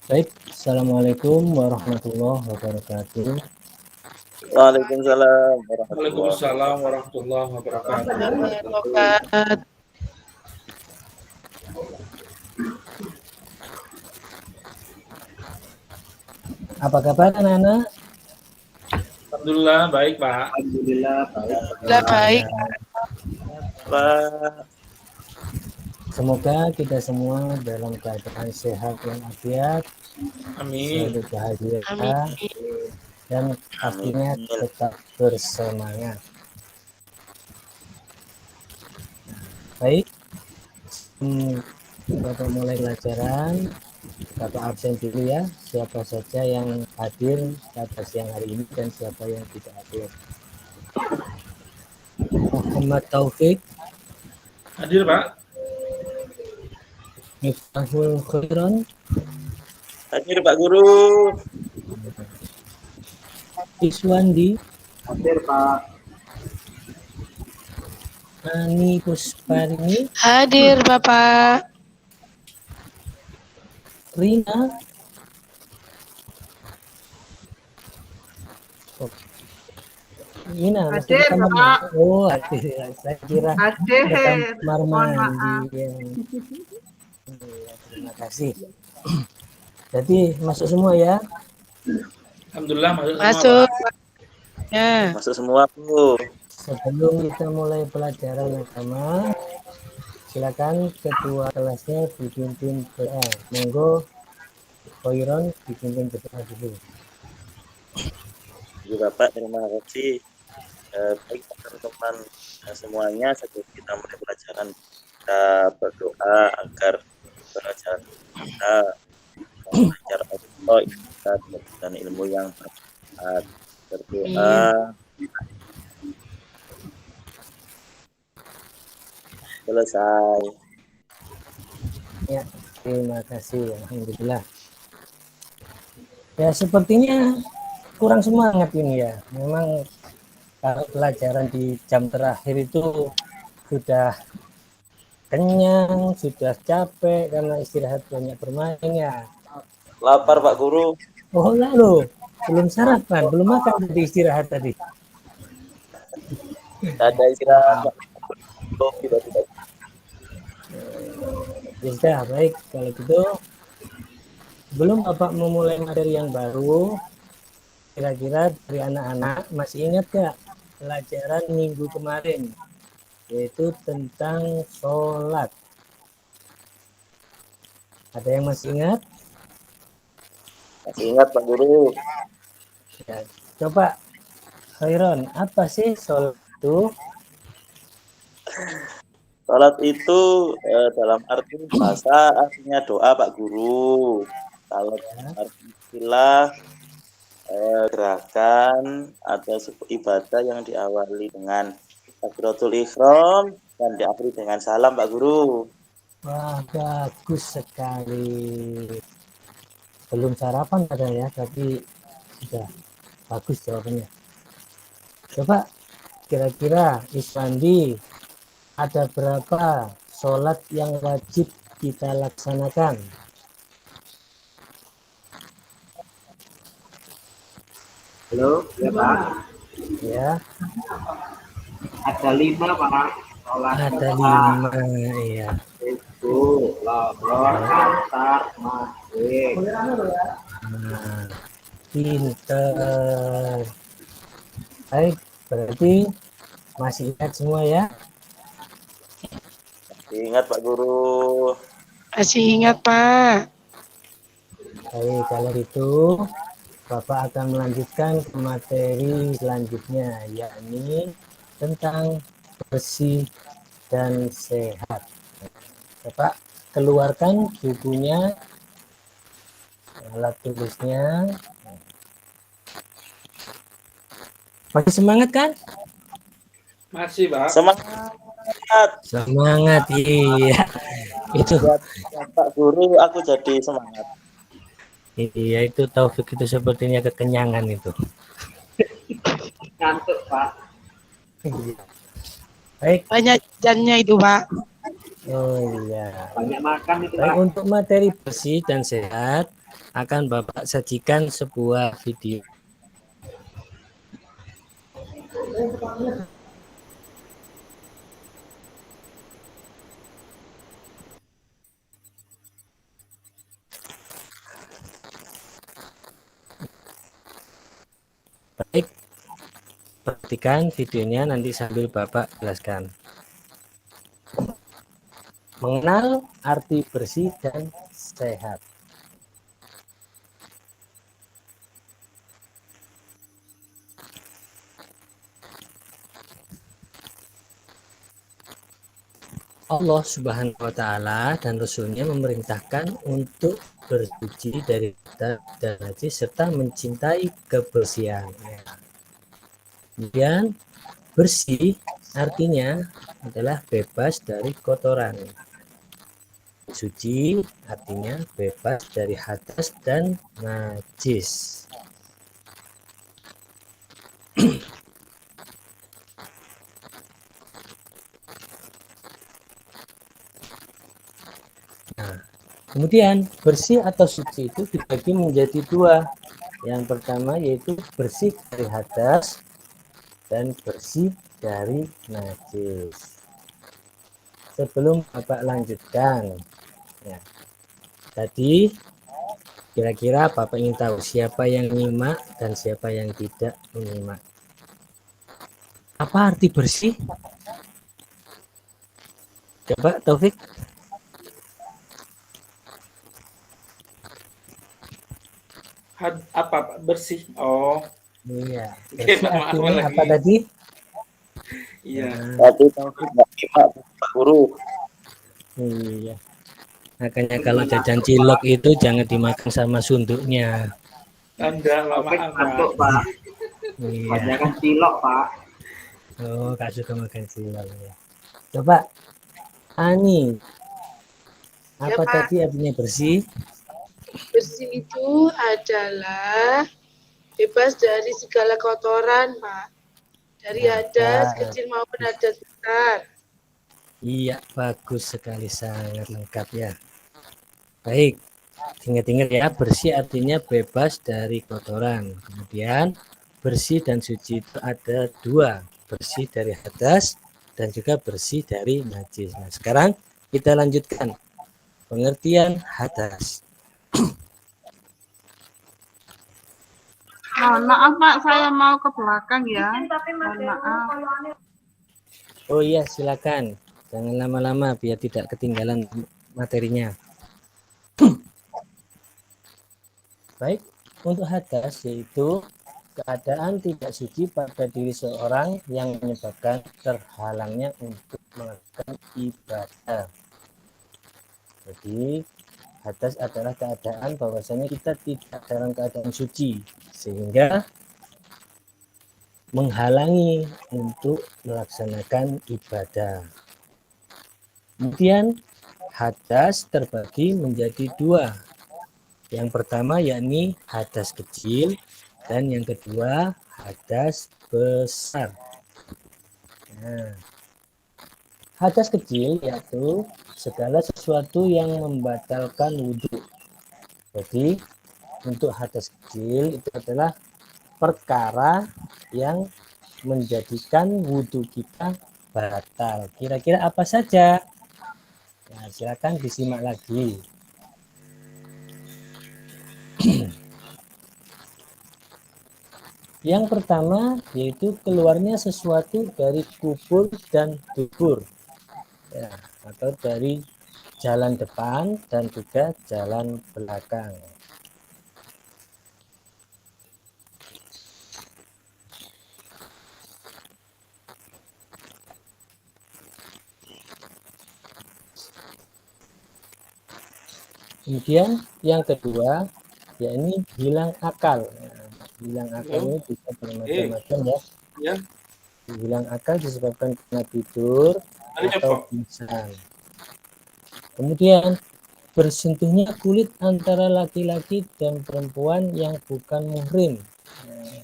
Baik, Assalamualaikum warahmatullahi wabarakatuh. Waalaikumsalam Waalaikumsalam warahmatullahi wabarakatuh. Apa kabar anak-anak? Alhamdulillah baik Pak. Alhamdulillah baik. Pak. Semoga kita semua dalam keadaan sehat dan afiat, Amin. selalu bahagia, Amin. dan pastinya tetap bersemangat. Baik, Bapak mulai pelajaran. Bapak absen dulu ya. Siapa saja yang hadir pada siang hari ini dan siapa yang tidak hadir. Muhammad Taufik. Hadir Pak. Miftahul Khairon. Hadir Pak Guru. Iswandi. Hadir Pak. Ani Pusparini. Hadir Bapak. Rina. Rina masih di kamar mandi. Oh, hadir. Saya kira Hadir. kamar Mohon maaf. mandi. Ya, terima kasih. Jadi masuk semua ya. Alhamdulillah masuk semua Masuk. Pak. Ya. Masuk semua Bu. Sebelum kita mulai pelajaran yang pertama, silakan ketua kelasnya dipimpin doa. Monggo Khairon dipimpin doa dulu. Ibu Bapak, terima kasih. Baik teman-teman semuanya, sebelum kita mulai pelajaran, kita berdoa agar pelajaran kita belajar Allah dan ilmu yang bermanfaat. Berdoa. Selesai. Ya, terima kasih. Alhamdulillah. Ya, sepertinya kurang semangat ini ya. Memang kalau pelajaran di jam terakhir itu sudah kenyang, sudah capek karena istirahat banyak bermain ya. Lapar Pak Guru. Oh lalu, belum sarapan, belum makan tadi istirahat tadi. Ada istirahat. Tidak. Ya sudah, baik. Kalau gitu, belum Bapak memulai materi yang baru, kira-kira dari anak-anak masih ingat gak pelajaran minggu kemarin, yaitu tentang sholat. Ada yang masih ingat? Masih ingat Pak Guru? Ya, coba Khairon, apa sih sholat itu? Salat itu dalam arti bahasa artinya doa Pak Guru. Kalau arti istilah gerakan atau ibadah yang diawali dengan takbiratul ihram dan diakhiri dengan salam Pak Guru. Wah, bagus sekali. Belum sarapan ada ya, tapi sudah bagus jawabannya. Coba kira-kira Iswandi, ada berapa sholat yang wajib kita laksanakan? Halo, ya Pak. Ya, Ada 5 Pak. ada 5 ya. Itu Lohor, Asar, Maghrib. Nah, pinter. Baik, berarti masih ingat semua ya? Ingat Pak Guru. Masih ingat Pak. Baik, kalau itu Bapak akan melanjutkan ke materi selanjutnya, yakni tentang bersih dan sehat. Bapak keluarkan bukunya alat tulisnya. Masih semangat kan? Masih, Pak. Semangat. Semangat, iya. Itu, Buat Pak Guru, aku jadi semangat. iya itu Taufik itu sepertinya kekenyangan itu. Ngantuk, Pak. Iya. Baik, Banyak jajannya itu, Pak. oh iya. Banyak makan itu, Baik, Pak. untuk materi bersih dan sehat akan Bapak sajikan sebuah video. Baik, perhatikan videonya nanti sambil Bapak jelaskan. Mengenal arti bersih dan sehat. Allah Subhanahu wa Ta'ala dan Rasul-Nya memerintahkan untuk bersuci dari dosa dan najis serta mencintai kebersihan. Kemudian bersih artinya adalah bebas dari kotoran. Suci artinya bebas dari hadas dan najis. Nah, kemudian bersih atau suci itu dibagi menjadi dua. Yang pertama yaitu bersih dari hadas dan bersih dari najis. Sebelum Bapak lanjutkan, ya, tadi kira-kira Bapak ingin tahu siapa yang nyimak dan siapa yang tidak menyimak. Apa arti bersih? Coba Taufik. Apa, Pak? Bersih. Oh, Iya. Oke, Bersih Pak, maaf artinya lagi. apa tadi? iya. Tadi Taufik nggak nyimak, Pak Guru. Iya. Makanya kalau jajan cilok itu jangan dimakan sama sunduknya. Anda lama, Taufik Pak. ngantuk, Pak. Iya. Kebanyakan cilok, Pak. Oh, Kak suka makan cilok ya. Coba Ani, apa Pak. tadi artinya bersih? Bersih itu adalah bebas dari segala kotoran, Pak. Dari hadas kecil maupun hadas besar. Iya, bagus sekali, sangat lengkap ya. Baik, ingat-ingat ya, bersih artinya bebas dari kotoran. Kemudian bersih dan suci itu ada dua, bersih dari hadas dan juga bersih dari najis. Nah, sekarang kita lanjutkan pengertian hadas. Mohon maaf Pak, saya mau ke belakang ya. Mohon maaf. Oh iya, silakan. Jangan lama-lama biar tidak ketinggalan materinya. Baik, untuk hadas yaitu keadaan tidak suci pada diri seorang yang menyebabkan terhalangnya untuk melakukan ibadah. Jadi hadas adalah keadaan bahwasanya kita tidak dalam keadaan suci sehingga menghalangi untuk melaksanakan ibadah. Kemudian hadas terbagi menjadi dua. Yang pertama yakni hadas kecil dan yang kedua hadas besar. Nah, hadas kecil yaitu segala sesuatu yang membatalkan wudhu. Jadi untuk hadas kecil itu adalah perkara yang menjadikan wudhu kita batal. Kira-kira apa saja? Nah, silakan disimak lagi. Yang pertama yaitu keluarnya sesuatu dari kubur dan dubur, ya, atau dari jalan depan dan juga jalan belakang. Kemudian yang kedua ya ini hilang akal. Nah, hilang akal ini bisa bermacam-macam ya. Ya. Hilang akal disebabkan karena tidur Mari atau coba. pingsan. Kemudian bersentuhnya kulit antara laki-laki dan perempuan yang bukan muhrim. Nah,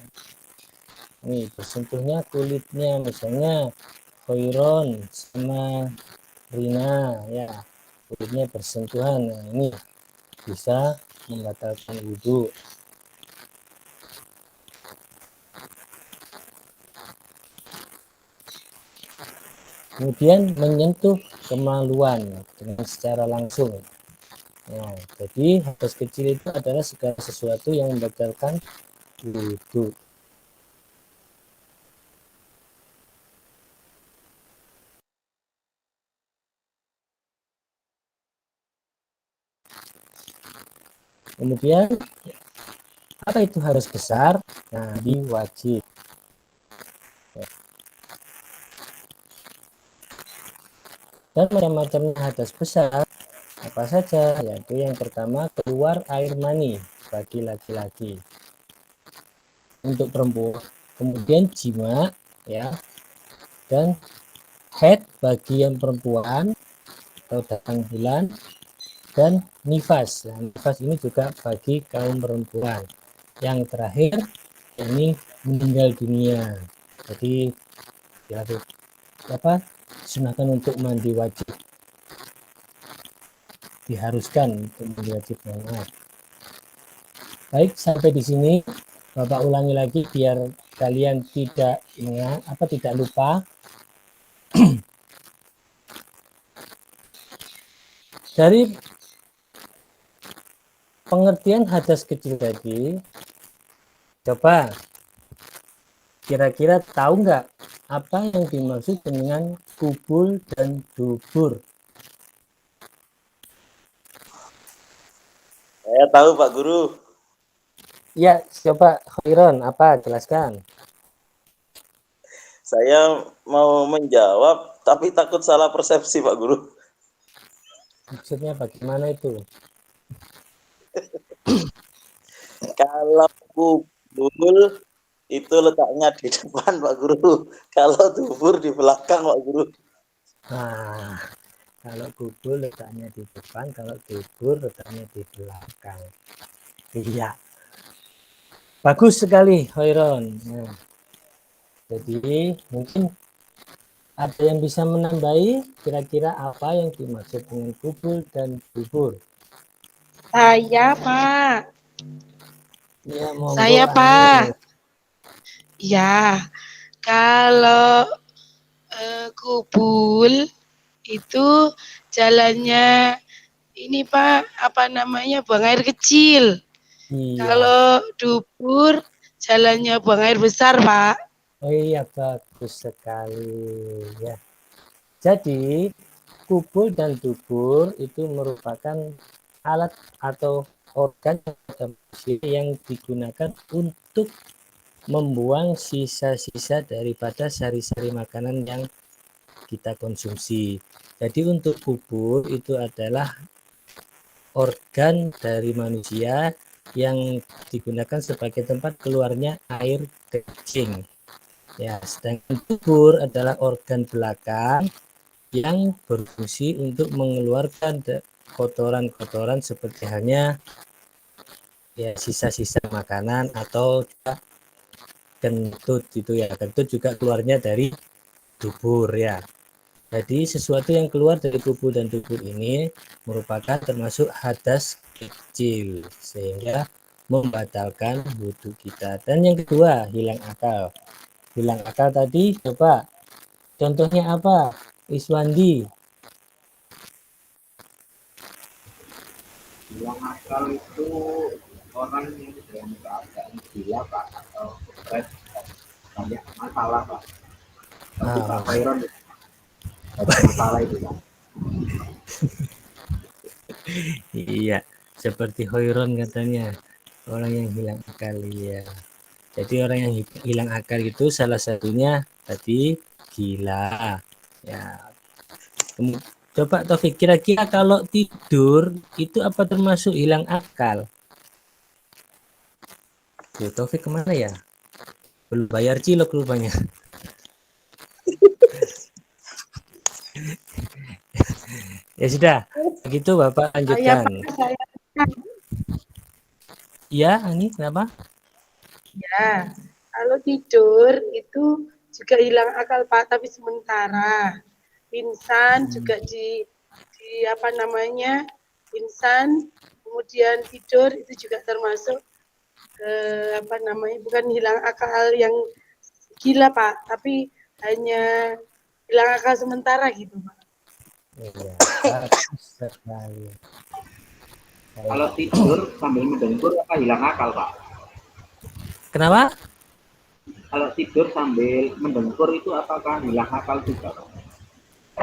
nih bersentuhnya kulitnya, misalnya Khairon sama Rina, ya kulitnya bersentuhan. Nah, ini bisa membatalkan wudhu. Kemudian menyentuh kemaluan dengan secara langsung. Nah, jadi hadas kecil itu adalah segala sesuatu yang membatalkan wudhu. Kemudian apa itu hadas besar? Nah, ini wajib. Dan macam-macamnya hadas besar apa saja? Yaitu yang pertama keluar air mani bagi laki-laki. Untuk perempuan, kemudian jima, ya, dan haid bagi yang perempuan atau datang bulan, dan nifas. Nah, nifas ini juga bagi kaum perempuan. Yang terakhir ini meninggal dunia. Jadi ya, sunahkan untuk mandi wajib, diharuskan untuk mandi wajib. Baik, sampai di sini Bapak ulangi lagi biar kalian tidak ingat tidak lupa. Dari pengertian hadas kecil tadi, coba kira-kira tahu nggak apa yang dimaksud dengan kubul dan dubur? Saya tahu Pak Guru. Ya, coba Khairon, apa? Jelaskan. Saya mau menjawab, tapi takut salah persepsi Pak Guru. Maksudnya bagaimana itu? Kalau kubul itu letaknya di depan Pak Guru. Kalau dubur di belakang Pak Guru. Nah, kalau kubul letaknya di depan, kalau dubur letaknya di belakang. Iya. Bagus sekali, Khairon. Nah, jadi mungkin ada yang bisa menambahi kira-kira apa yang dimaksud dengan kubul dan dubur? Saya, Pak. Ya, monggo. Saya, Pak. Ya, kalau kubul itu jalannya ini Pak, apa namanya, buang air kecil. Iya. Kalau dubur jalannya buang air besar, Pak. Oh iya, bagus sekali ya. Jadi kubul dan dubur itu merupakan alat atau organ yang digunakan untuk membuang sisa-sisa daripada sari-sari makanan yang kita konsumsi. Jadi untuk kubur itu adalah organ dari manusia yang digunakan sebagai tempat keluarnya air kencing. Ya, sedangkan dubur adalah organ belakang yang berfungsi untuk mengeluarkan kotoran-kotoran seperti halnya ya sisa-sisa makanan atau kentut gitu ya. Kentut juga keluarnya dari dubur ya. Jadi sesuatu yang keluar dari kubul dan dubur ini merupakan termasuk hadas kecil sehingga membatalkan wudhu kita. Dan yang kedua, hilang akal. Hilang akal tadi coba contohnya apa? Iswandi. Hilang akal itu orang yang dalam keadaan gila Pak atau stres banyak masalah Pak. Tapi Pak Khairon ada masalah itu Pak. Iya, seperti Khairon katanya orang yang hilang akal ya. Jadi orang yang hilang akal itu salah satunya tadi gila ya. Coba Taufik, kira-kira kalau tidur itu apa termasuk hilang akal? Waduh, Taufik kemana ya? Belum bayar cilok rupanya. Ya sudah, begitu Bapak Saya lanjutkan. Pak, saya Iya, ini kenapa? ya. Kalau tidur itu juga hilang akal Pak, tapi sementara. Pingsan juga di apa namanya? Pingsan, kemudian tidur itu juga termasuk apa namanya? Bukan hilang akal yang gila Pak, tapi hanya hilang akal sementara gitu Pak. Iya, bagus sekali. Kalau tidur sambil mendengkur apa hilang akal, Pak? Kenapa? Kalau tidur sambil mendengkur itu apakah hilang akal juga, Pak?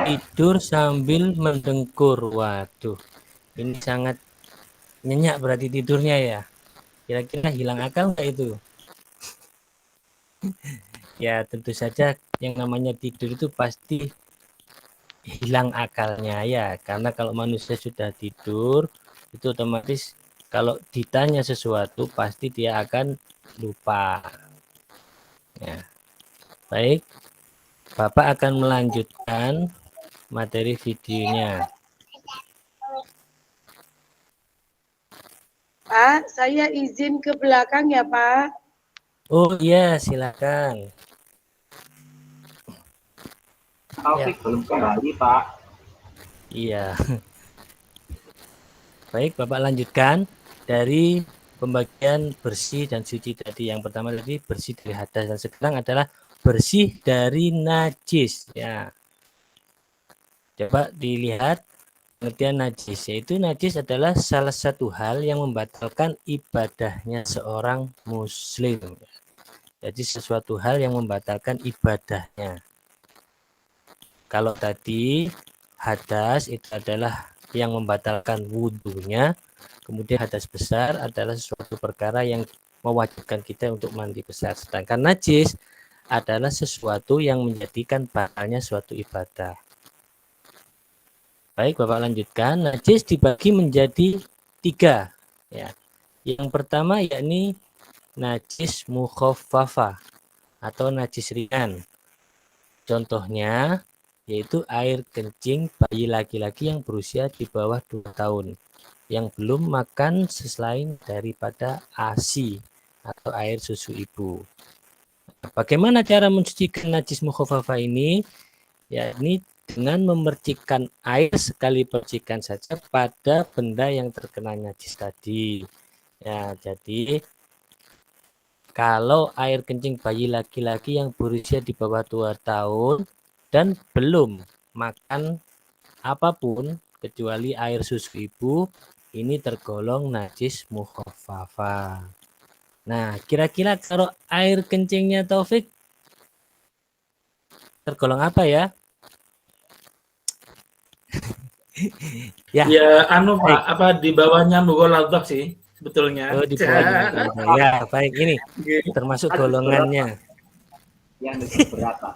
Tidur sambil mendengkur. Waduh, ini sangat nyenyak berarti tidurnya ya. Kira-kira hilang akal nggak itu? Ya tentu saja yang namanya tidur itu pasti hilang akalnya ya. Karena kalau manusia sudah tidur, itu otomatis kalau ditanya sesuatu pasti dia akan lupa. Ya. Baik, Bapak akan melanjutkan materi videonya. Pak, saya izin ke belakang ya Pak. Oh iya, silakan. Taufik belum kembali, Pak. Iya. Baik, Bapak lanjutkan dari pembagian bersih dan suci tadi. Yang pertama tadi bersih dari hadas dan sekarang adalah bersih dari najis. Ya. Coba dilihat pengertian najis, yaitu najis adalah salah satu hal yang membatalkan ibadahnya seorang muslim. Jadi sesuatu hal yang membatalkan ibadahnya. Kalau tadi hadas itu adalah yang membatalkan wudhunya, kemudian hadas besar adalah sesuatu perkara yang mewajibkan kita untuk mandi besar. Sedangkan najis adalah sesuatu yang menjadikan batalnya suatu ibadah. Baik, Bapak lanjutkan. Najis dibagi menjadi 3. Ya. Yang pertama yakni najis mukhaffafah atau najis ringan. Contohnya yaitu air kencing bayi laki-laki yang berusia di bawah 2 tahun yang belum makan selain daripada ASI atau air susu ibu. Bagaimana cara mensucikan najis mukhaffafah ini? Yakni dengan memercikkan air sekali percikan saja pada benda yang terkena najis tadi. Ya, jadi kalau air kencing bayi laki-laki yang berusia di bawah 2 tahun dan belum makan apapun kecuali air susu ibu, ini tergolong najis mukhaffafah. Nah, kira-kira kalau air kencingnya Taufik tergolong apa ya? Ya, Anu Pak, apa di bawahnya mughaladhah sih sebetulnya. oh, di bawahnya. Ya, baik ini termasuk golongannya. Yang lebih berat, Pak.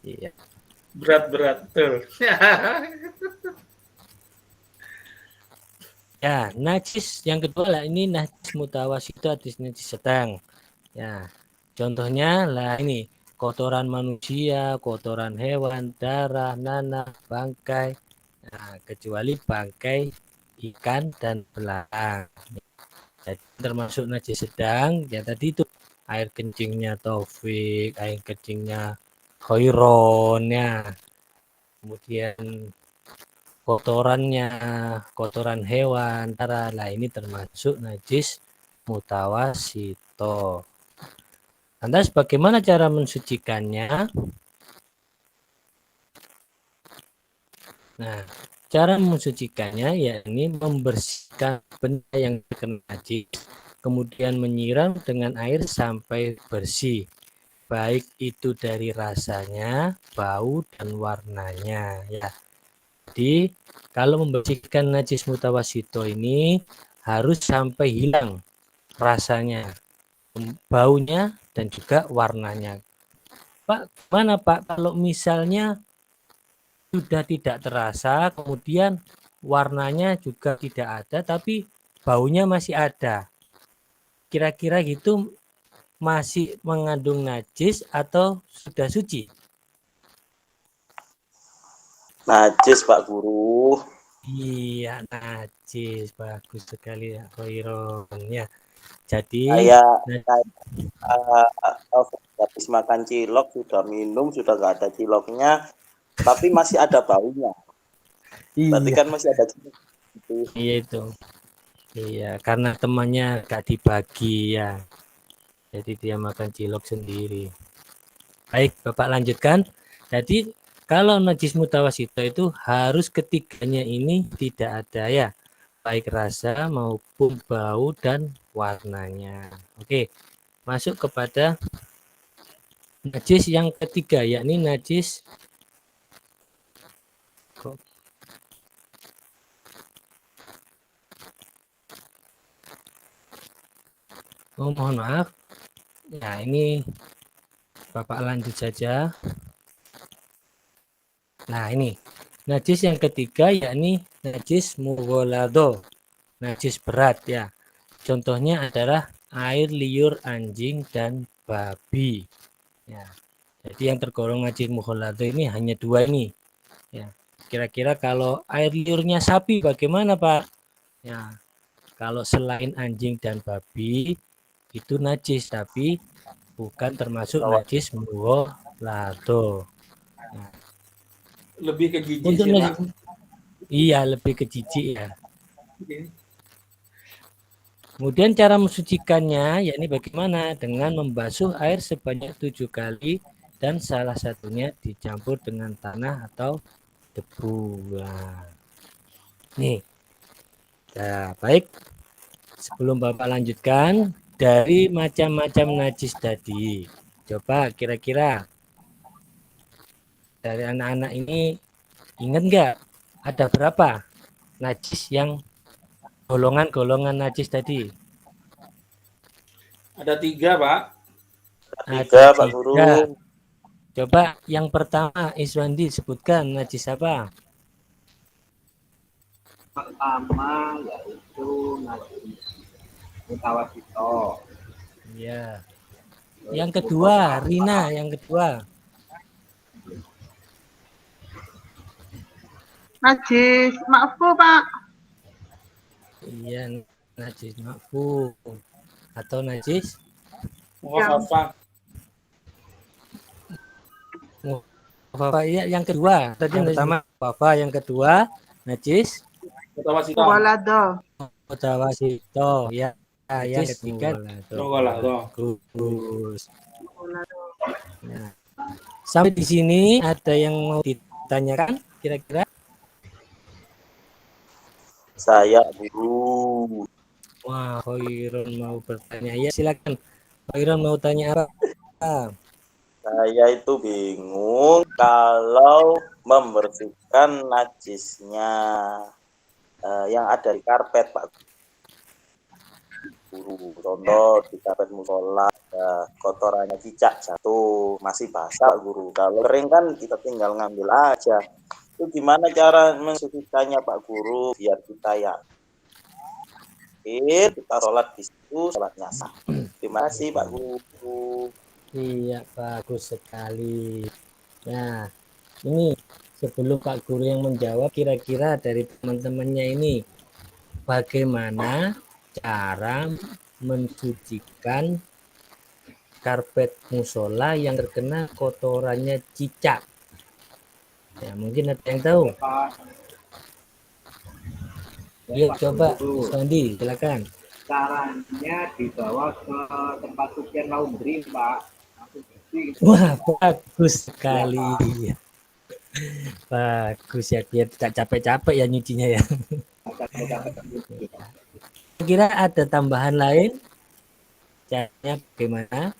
Iya. Berat-berat tuh. Ya, najis yang kedua lah ini najis mutawasito atau najis sedang. Ya, contohnya lah ini kotoran manusia, kotoran hewan, darah, nanah, bangkai. Nah, kecuali bangkai ikan dan belalang. Jadi termasuk najis sedang. Ya tadi itu air kencingnya Taufik, air kencingnya Khairon ya. Kemudian kotorannya, kotoran hewan, darah. Nah, ini termasuk najis mutawasito. Lantas bagaimana cara mensucikannya? Nah, cara mensucikannya yakni membersihkan benda yang terkena najis, kemudian menyiram dengan air sampai bersih, baik itu dari rasanya, bau, dan warnanya. Ya. Jadi, kalau membersihkan najis mutawasito ini harus sampai hilang rasanya, baunya, dan juga warnanya. Pak, mana Pak kalau misalnya sudah tidak terasa, kemudian warnanya juga tidak ada, tapi baunya masih ada. kira-kira gitu masih mengandung najis atau sudah suci? Najis Pak Guru. Iya, najis. Bagus sekali ya, Khairon. Ya. Jadi, Kayak habis makan cilok, sudah minum, sudah nggak ada ciloknya, tapi masih ada baunya. Berarti iya, kan masih ada cilok. Gitu. iya itu. Iya, karena temannya gak dibagi ya. Jadi dia makan cilok sendiri. Baik, Bapak lanjutkan. Jadi kalau najis mutawasito itu harus ketiganya ini tidak ada ya. Baik rasa maupun bau dan warnanya. Oke, masuk kepada najis yang ketiga, yakni najis mohon maaf. Nah, ini Bapak lanjut saja. Nah, ini najis yang ketiga yakni najis mughalladho. Najis berat ya. Contohnya adalah air liur anjing dan babi. Ya. Jadi yang tergolong najis mughalladho ini hanya dua ini. Ya. Kira-kira kalau air liurnya sapi bagaimana, Pak? Ya. Kalau selain anjing dan babi itu najis, tapi bukan termasuk najis mughalladho. Ya. Lebih ke jijik Untuk sih, Pak. najis, iya lebih ke jijik ya. Kemudian cara mensucikannya, yakni bagaimana? Dengan membasuh air sebanyak 7 kali dan salah satunya dicampur dengan tanah atau debu. Nah, nih, nah, baik. Sebelum Bapak lanjutkan, dari macam-macam najis tadi, coba kira-kira dari anak-anak ini ingat nggak ada berapa najis yang golongan-golongan najis tadi? Ada 3, Pak. Tiga Pak Guru. Coba yang pertama Iswandi sebutkan najis apa? Pertama yaitu najis mutawasito. Ya. Yang kedua, Rina yang kedua. Najis makfu, Pak. Iya, najis makfu atau najis Mukhafafah. Bapak ya, yang kedua. Tadi yang pertama Bapak, yang kedua najis Mutawasito. Mughalladho. mutawasito. Ya, yang ketiga Mughalladho. bagus. Nah, sampai di sini ada yang mau ditanyakan kira-kira? Saya Guru. Wah, Khairon mau bertanya. Ya, silakan. Khairon mau tanya apa? Saya itu bingung kalau membersihkan najisnya yang ada di karpet Pak Guru. Contoh di karpet musola kotorannya cicak jatuh masih basah Guru. Kalau kering kan kita tinggal ngambil aja. Itu gimana cara mensucikannya Pak Guru biar kita kita sholat di situ sholatnya sah. Terima kasih Pak Guru. Iya, bagus sekali. Nah, ini sebelum Pak Guru yang menjawab, kira-kira dari teman-temannya ini bagaimana cara mensucikan karpet musola yang terkena kotorannya cicak? Ya, mungkin ada yang tahu. Iya, coba Sandi, silakan. Caranya dibawa ke tempat cucian laundry, Pak. Wah, bagus sekali. Bagus ya, biar tidak capek-capek ya nyucinya ya. Kira ada tambahan lain? Caranya bagaimana?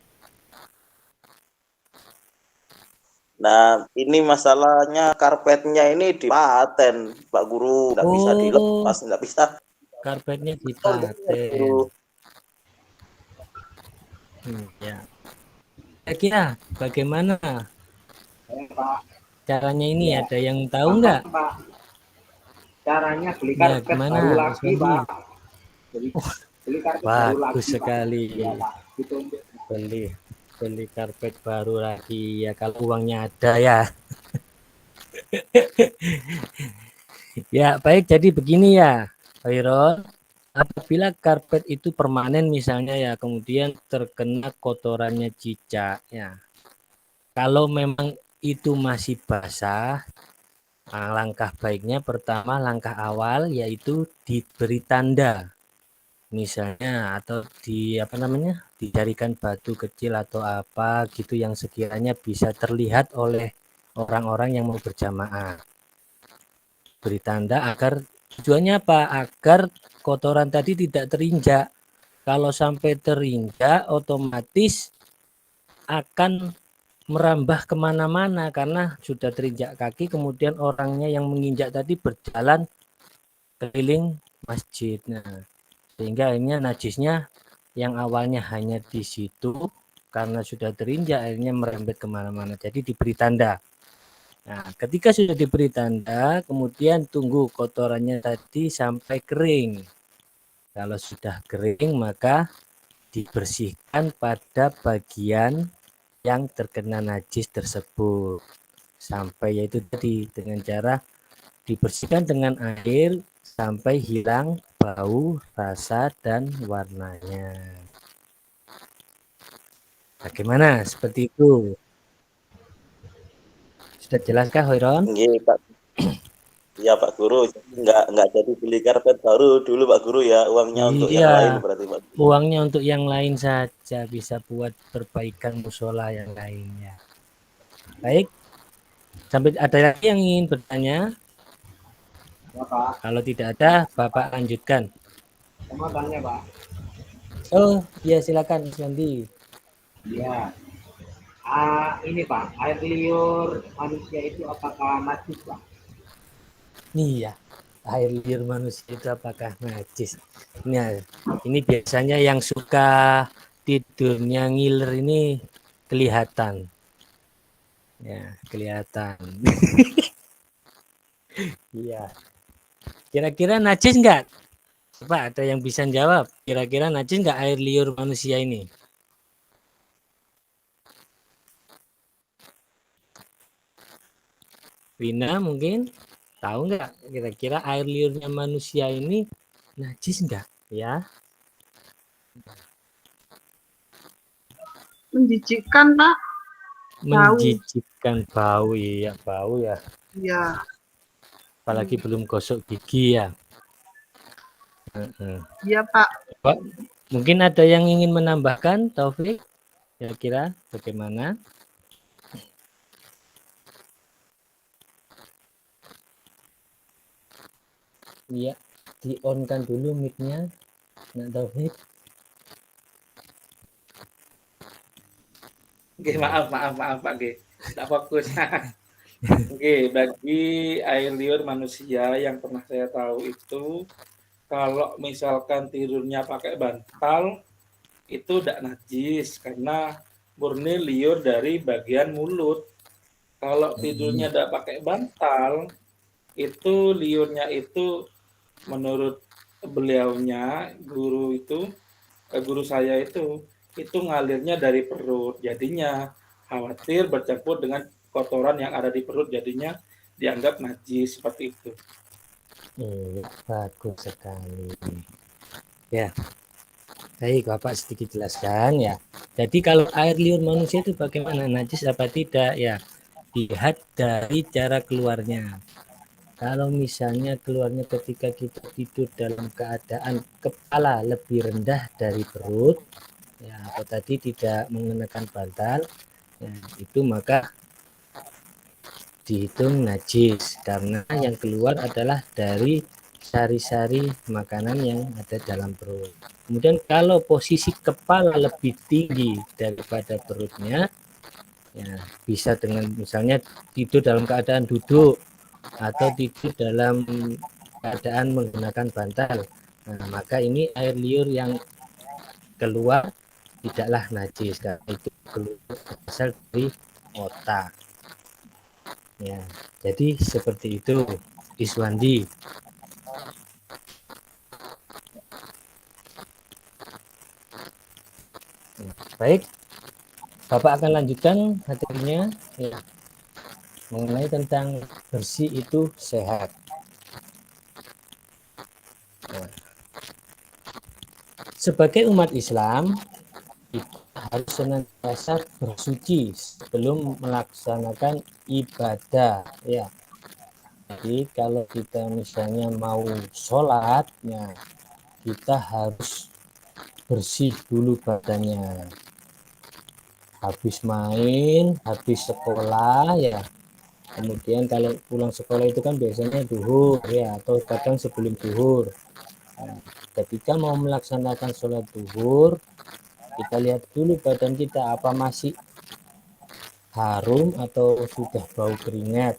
Nah, ini masalahnya karpetnya ini dipaten, Pak Guru. Nggak bisa dilepas, nggak bisa. Karpetnya dipaten. Ya. Kira bagaimana caranya ini? Ada yang tahu nggak? Caranya beli karpet baru lagi, Pak. Jadi Beli karpet baru lagi, Bagus Pak. sekali. Iya, Pak. Dituntut. Beli karpet baru lagi ya kalau uangnya ada ya. Ya, baik. Jadi begini ya, Khairon. Apabila karpet itu permanen misalnya ya, kemudian terkena kotorannya cicak ya. Kalau memang itu masih basah, langkah baiknya pertama, langkah awal yaitu diberi tanda. Misalnya atau dicarikan batu kecil atau apa gitu yang sekiranya bisa terlihat oleh orang-orang yang mau berjamaah. Beri tanda agar tujuannya apa? Agar kotoran tadi tidak terinjak. Kalau sampai terinjak, otomatis akan merambah kemana-mana karena sudah terinjak kaki. Kemudian orangnya yang menginjak tadi berjalan keliling masjid. Nah, sehingga akhirnya najisnya yang awalnya hanya di situ karena sudah terinjak akhirnya merembet kemana-mana. Jadi diberi tanda. Nah, ketika sudah diberi tanda, kemudian tunggu kotorannya tadi sampai kering. Kalau sudah kering, maka dibersihkan pada bagian yang terkena najis tersebut. Sampai yaitu tadi dengan cara dibersihkan dengan air sampai hilang bau, rasa, dan warnanya. Bagaimana? Seperti itu. Sudah jelaskah, Khairon? Nggih, Pak. Iya, Pak Guru. Jadi nggak jadi beli karpet baru dulu, Pak Guru ya. Uangnya untuk yang lain Iya, berarti, Pak. uangnya untuk yang lain saja, bisa buat perbaikan musola yang lainnya. Baik, sampai ada lagi yang ingin bertanya? Ya, Pak. Kalau tidak ada, Bapak lanjutkan. Sama tanya, Pak. Oh, ya silakan, Mas Wandi. Iya. Ini Pak, air liur manusia itu apakah najis, Pak? Iya, air liur manusia itu apakah najis? Nah, ini biasanya yang suka tidurnya ngiler ini kelihatan. Ya, kelihatan. Iya. Kira-kira najis enggak? Pak, ada yang bisa jawab? Kira-kira najis enggak air liur manusia ini? Wina mungkin tahu enggak kira-kira air liurnya manusia ini najis enggak? Ya, Menjijikkan, Pak. menjijikkan bau, iya bau ya. Iya. Apalagi belum gosok gigi ya. Iya, Pak. Pak, mungkin ada yang ingin menambahkan, Taufik? Kira-kira bagaimana? Iya, di-on-kan dulu mic-nya. Nah, Taufik. Oke, maaf Pak G. Tidak fokus. Oke, bagi air liur manusia yang pernah saya tahu itu, kalau misalkan tidurnya pakai bantal, itu tidak najis karena murni liur dari bagian mulut. Kalau tidurnya tidak pakai bantal, itu liurnya itu menurut beliaunya guru saya itu ngalirnya dari perut, jadinya khawatir bercampur dengan kotoran yang ada di perut, jadinya dianggap najis seperti itu. Bagus sekali. Ya, baik Bapak sedikit jelaskan ya. Jadi kalau air liur manusia itu bagaimana, najis apa tidak ya? Lihat dari cara keluarnya. Kalau misalnya keluarnya ketika kita tidur dalam keadaan kepala lebih rendah dari perut, ya atau tadi tidak mengenakan bantal, ya, itu maka dihitung najis karena yang keluar adalah dari sari-sari makanan yang ada dalam perut. Kemudian kalau posisi kepala lebih tinggi daripada perutnya, ya bisa dengan misalnya tidur dalam keadaan duduk atau tidur dalam keadaan menggunakan bantal. Nah, maka ini air liur yang keluar tidaklah najis karena itu keluar berasal dari otak. Ya, jadi seperti itu, Iswandi. Baik, Bapak akan lanjutkan materinya ya, mengenai tentang bersih itu sehat. Nah, sebagai umat Islam, kita harus senantiasa bersuci sebelum melaksanakan ibadah ya. Jadi kalau kita misalnya mau sholat, ya kita harus bersih dulu badannya. Habis main, habis sekolah ya. Kemudian kalau pulang sekolah itu kan biasanya duhur ya, atau kadang sebelum duhur. Nah, ketika mau melaksanakan sholat duhur, kita lihat dulu badan kita apa masih harum atau sudah bau keringat.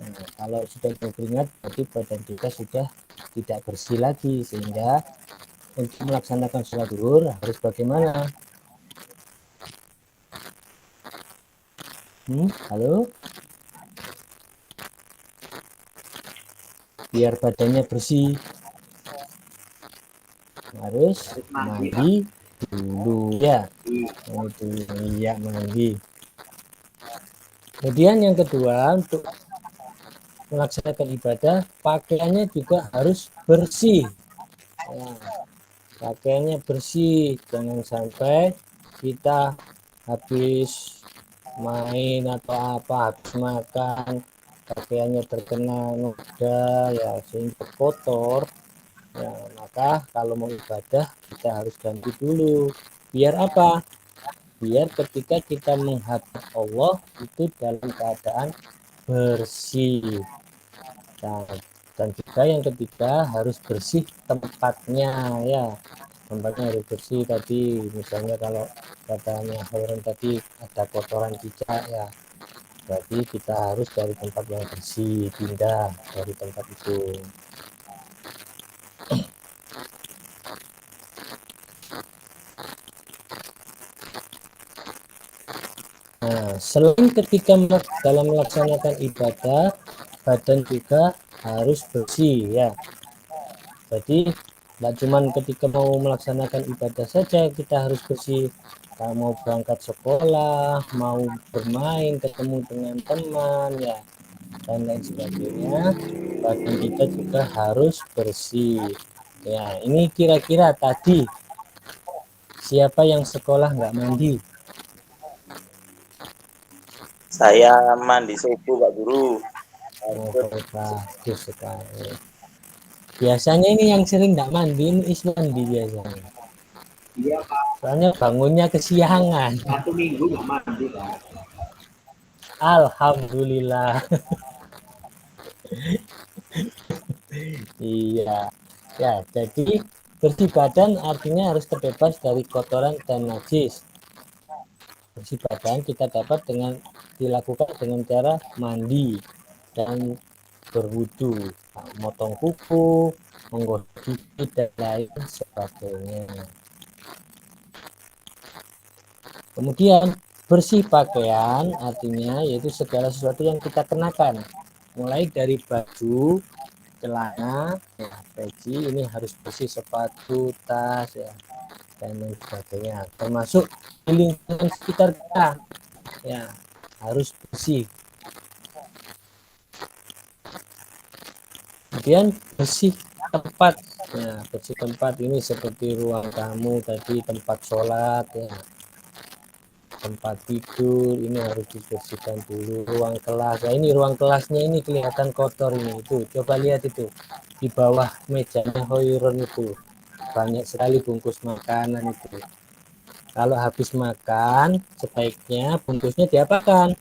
Nah, kalau sudah bau keringat berarti badan kita sudah tidak bersih lagi, sehingga untuk melaksanakan sholat duhur harus bagaimana? Halo? Biar badannya bersih harus mandi dulu ya. Itu iya, mandi. Kemudian yang kedua, untuk melaksanakan ibadah pakaiannya juga harus bersih ya, pakaiannya bersih, jangan sampai kita habis main atau apa, habis makan pakaiannya terkena noda ya, sehingga kotor ya. Maka kalau mau ibadah kita harus ganti dulu, biar apa? Biar ketika kita menghadap Allah itu dalam keadaan bersih. Nah, dan juga yang ketiga harus bersih tempatnya ya, tempatnya harus bersih. Tadi misalnya kalau katanya Khairon tadi ada kotoran cicak ya, berarti kita harus dari tempat yang bersih, pindah dari tempat itu. Nah, selain ketika dalam melaksanakan ibadah, badan juga harus bersih ya. Jadi tidak cuma ketika mau melaksanakan ibadah saja kita harus bersih. Kalau mau berangkat sekolah, mau bermain, ketemu dengan teman ya, dan lain sebagainya, badan kita juga harus bersih. Ya, ini kira-kira tadi siapa yang sekolah nggak mandi? Saya mandi subuh Pak Guru. Oh, bagus sekali. Biasanya ini yang sering nggak mandi ini Iswandi biasanya. Iya Pak, Soalnya bangunnya kesiangan. 1 minggu nggak mandi Pak. Alhamdulillah. Iya. Ya, jadi bersih badan artinya harus terbebas dari kotoran dan najis. Bersih badan kita dapat dengan dilakukan dengan cara mandi dan berwudu, motong kuku, menggosok gigi dan lain sebagainya. Kemudian bersih pakaian artinya yaitu segala sesuatu yang kita kenakan, mulai dari baju, celana, ya, peci ini harus bersih, sepatu, tas ya, dan lain sebagainya. Termasuk di lingkungan sekitar kita ya harus bersih. Kemudian bersih tempat, ya bersih tempat ini seperti ruang tamu tadi, tempat sholat ya, tempat tidur ini harus dibersihkan dulu. Ruang kelas, nah ini ruang kelasnya ini kelihatan kotor ini, itu coba lihat itu di bawah mejanya Khairon itu banyak sekali bungkus makanan itu. Kalau habis makan sebaiknya bungkusnya diapakan?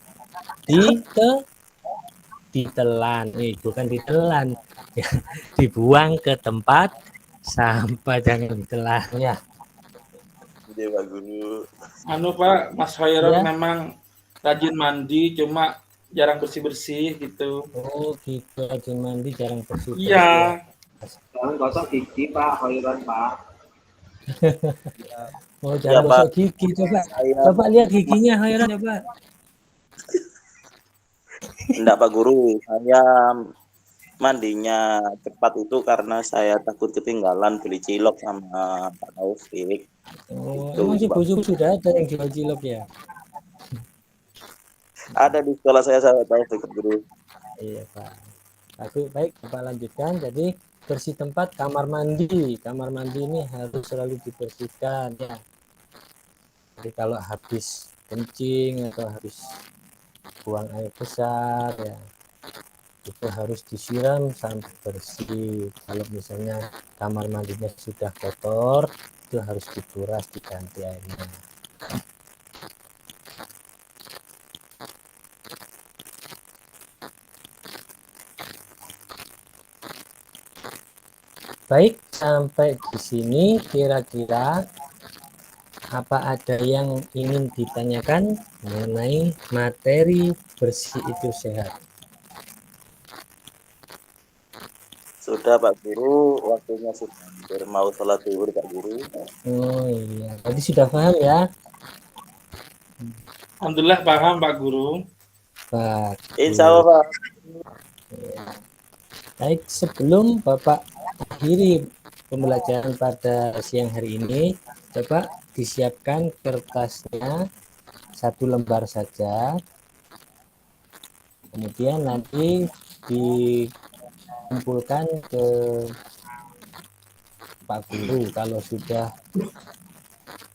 Ditelan, bukan ditelan ya, dibuang ke tempat sampah, jangan ditelan ya. Iya Pak Guru. Anu Pak, Mas Khairon Ya. memang rajin mandi, cuma jarang bersih-bersih gitu. Oh gitu, rajin mandi jarang bersih. Iya. Jangan gosok gigi Pak, Khairon Pak. Oh Ya, jangan Pak. gosok gigi, Saya coba lihat giginya Khairon coba. enggak Pak Guru, saya mandinya cepat itu karena saya takut ketinggalan beli cilok sama Pak Taufik. Oh, Itu, emang si Pak. Bojo sudah ada yang jual cilok ya? Ada di sekolah saya Taufik, Guru. Iya, Pak. Baik, Bapak lanjutkan. Jadi bersih tempat kamar mandi. Kamar mandi ini harus selalu dibersihkan ya. Jadi kalau habis kencing atau habis buang air besar ya, itu harus disiram sampai bersih. Kalau misalnya kamar mandinya sudah kotor, itu harus dikuras, diganti airnya. Baik, sampai di sini kira-kira apa ada yang ingin ditanyakan mengenai materi bersih itu sehat? Sudah Pak Guru, waktunya sudah hampir mau sholat zuhur Pak Guru. Oh iya, tadi sudah paham ya? Alhamdulillah paham Pak Guru. Bagus. Insya Allah Pak. Ya. Baik, sebelum Bapak akhiri pembelajaran pada siang hari ini, coba disiapkan kertasnya 1 lembar saja. Kemudian nanti dikumpulkan ke Pak Guru kalau sudah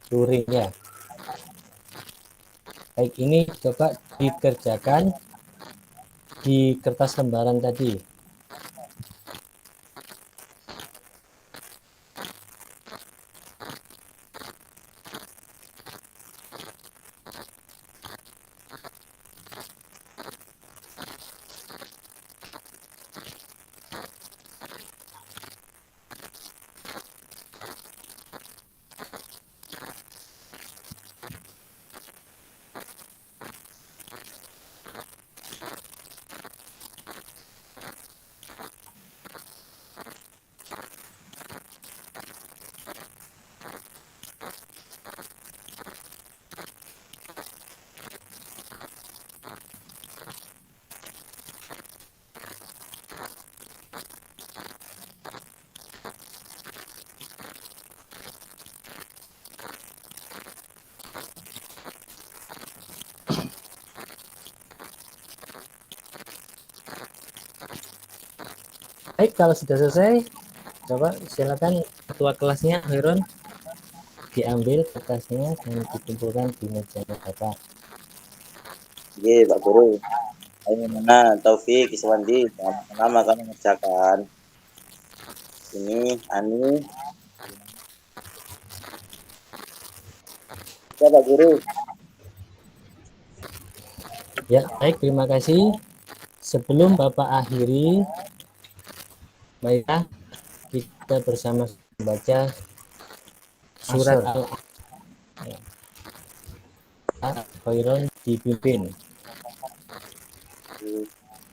luring ya. Baik, ini coba dikerjakan di kertas lembaran tadi. Baik, kalau sudah selesai, coba silakan ketua kelasnya Heron diambil kertasnya dan dikumpulkan di meja Bapak. Oke Pak Guru. Ayo mana Taufik, Iswandi, sama-sama kami mengerjakan. Ini Ani. Ya Pak Guru. Ya, baik, terima kasih. Sebelum Bapak akhiri, baiklah kita bersama membaca surat Al-Khairon dipimpin.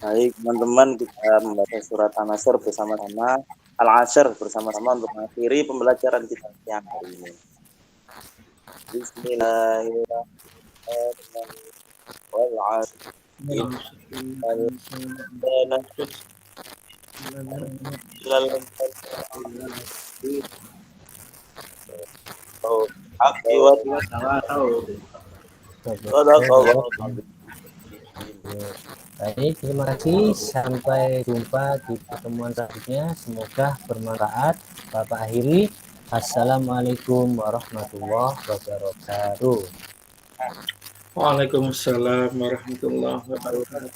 Baik teman-teman, kita membaca surat An-Nasr bersama-sama, Al-Asr bersama-sama untuk mengakhiri pembelajaran kita siang hari ini. Bismillahirrahmanirrahim. Wal-'asr. Baik, terima kasih. Sampai jumpa di pertemuan selanjutnya. Semoga bermanfaat. Bapak akhiri. Assalamualaikum warahmatullahi wabarakatuh. Waalaikumsalam warahmatullahi wabarakatuh.